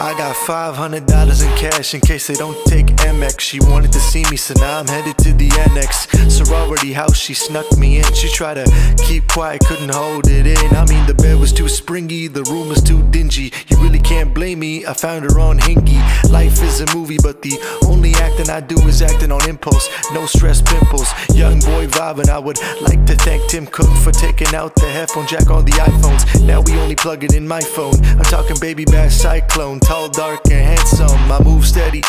I got $500 in cash in case they don't take Amex. She wanted to see me, so now I'm headed to the annex. Sorority house, she snuck me in. She tried to keep quiet, couldn't hold it in. I mean, the bed was too springy, the room was too dingy. You really can't blame me, I found her on Hingy. Life is a movie, but the only acting I do is acting on impulse. No stress pimples, young boy vibing. I would like to thank Tim Cook for taking out the headphone jack on the iPhones. Now we only plug it in my phone. I'm talking baby bass cyclone, tall, dark, and handsome. I move steady.